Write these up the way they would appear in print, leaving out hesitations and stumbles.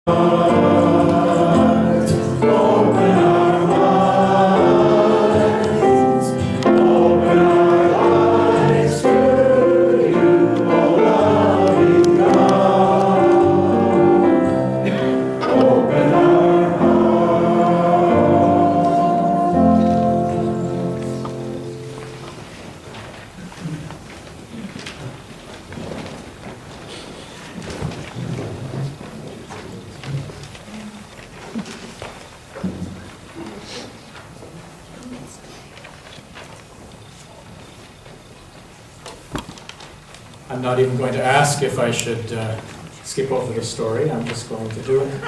I'm not even going to ask if I should skip over the story. I'm just going to do it.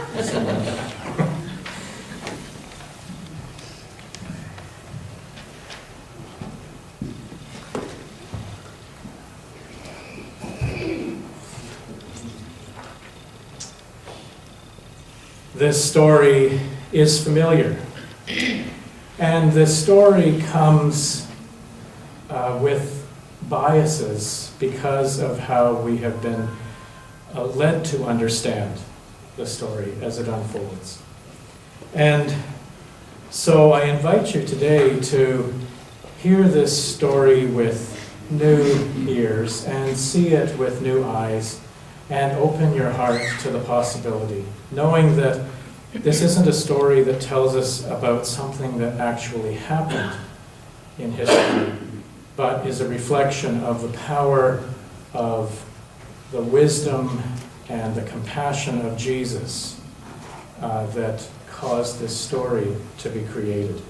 This story is familiar. And this story comes with biases because of how we have been led to understand the story as it unfolds. And so I invite you today to hear this story with new ears and see it with new eyes and open your heart to the possibility, knowing that this isn't a story that tells us about something that actually happened in history, but is a reflection of the power of the wisdom and the compassion of Jesus that caused this story to be created.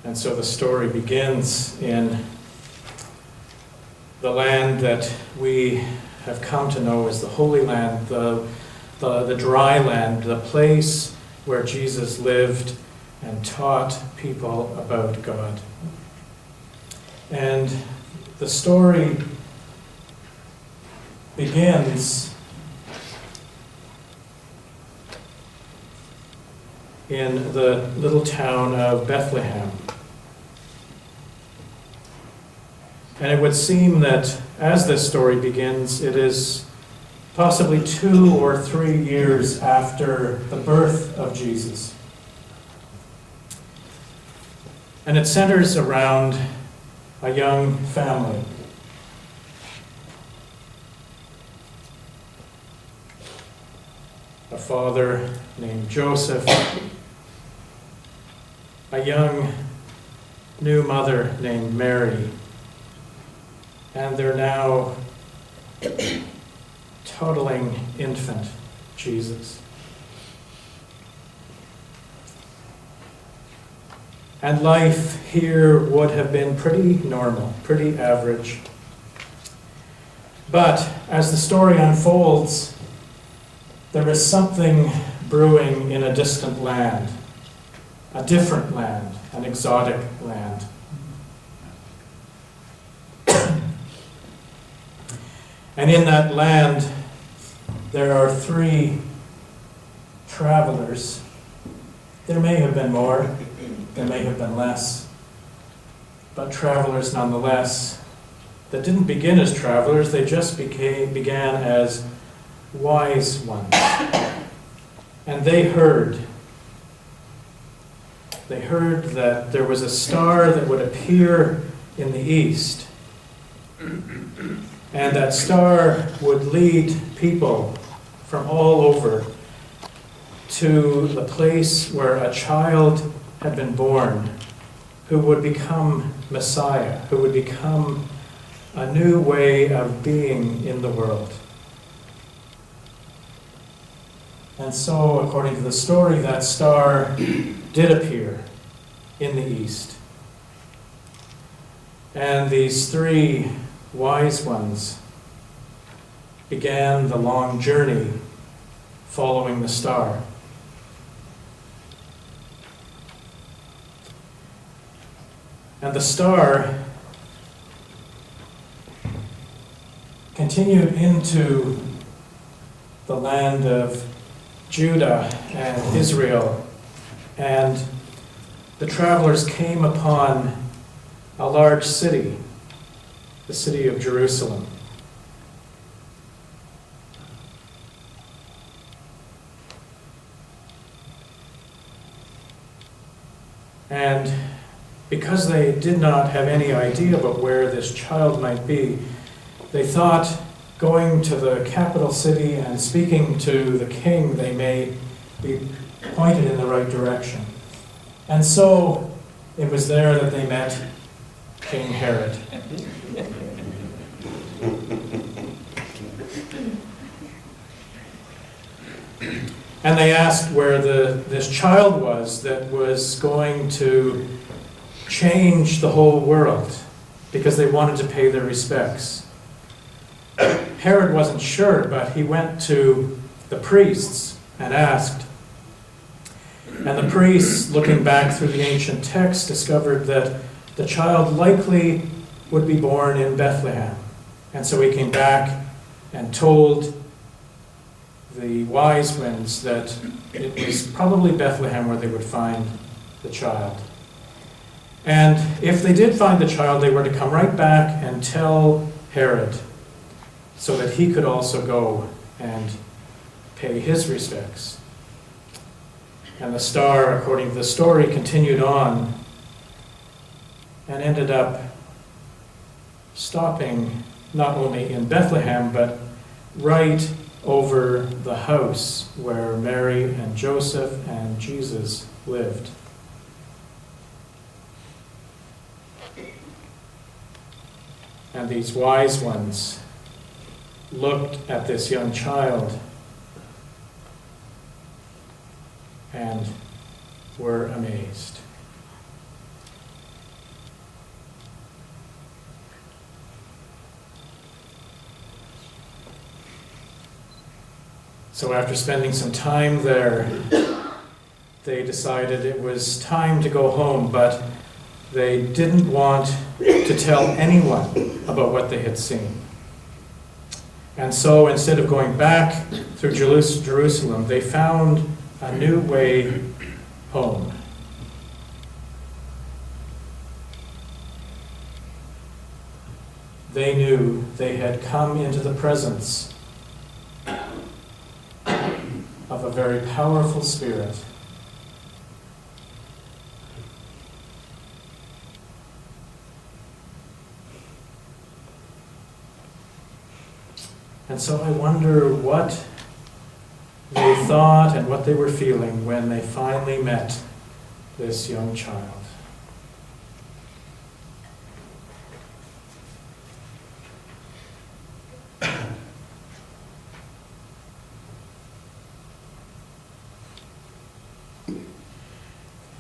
And so the story begins in the land that we have come to know as the Holy Land, the dry land, the place where Jesus lived and taught people about God. And the story begins in the little town of Bethlehem. And it would seem that as this story begins, it is possibly 2 or 3 years after the birth of Jesus. And it centers around a young family. A father named Joseph, a young new mother named Mary, and their now toddling infant, Jesus. And life here would have been pretty normal, pretty average. But as the story unfolds, there is something brewing in a distant land, a different land, an exotic land. And in that land, there are 3 travelers. There may have been more, there may have been less, but travelers nonetheless, that didn't begin as travelers, they just began as wise ones. And they heard that there was a star that would appear in the east. And that star would lead people from all over to the place where a child had been born who would become Messiah, who would become a new way of being in the world. And so, according to the story, that star did appear in the east. And these 3 wise ones began the long journey following the star. And the star continued into the land of Judah and Israel and the travelers came upon a large city, the city of Jerusalem. And because they did not have any idea about where this child might be, they thought going to the capital city and speaking to the king, they may be pointed in the right direction. And so it was there that they met King Herod. And they asked where this child was that was going to change the whole world, because they wanted to pay their respects. Herod wasn't sure, but he went to the priests and asked. And the priests, looking back through the ancient text, discovered that the child likely would be born in Bethlehem. And so he came back and told the wise ones that it was probably Bethlehem where they would find the child. And if they did find the child, they were to come right back and tell Herod so that he could also go and pay his respects. And the star, according to the story, continued on and ended up stopping not only in Bethlehem, but right over the house where Mary and Joseph and Jesus lived. And these wise ones looked at this young child and were amazed. So after spending some time there, they decided it was time to go home, but they didn't want to tell anyone about what they had seen. And so instead of going back through Jerusalem, they found a new way home. They knew they had come into the presence of a very powerful spirit. And so I wonder what they thought and what they were feeling when they finally met this young child.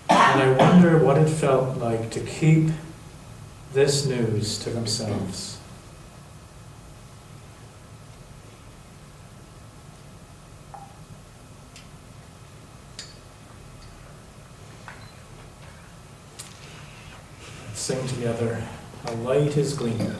And I wonder what it felt like to keep this news to themselves. Let's sing together, "A Light is Gleaming."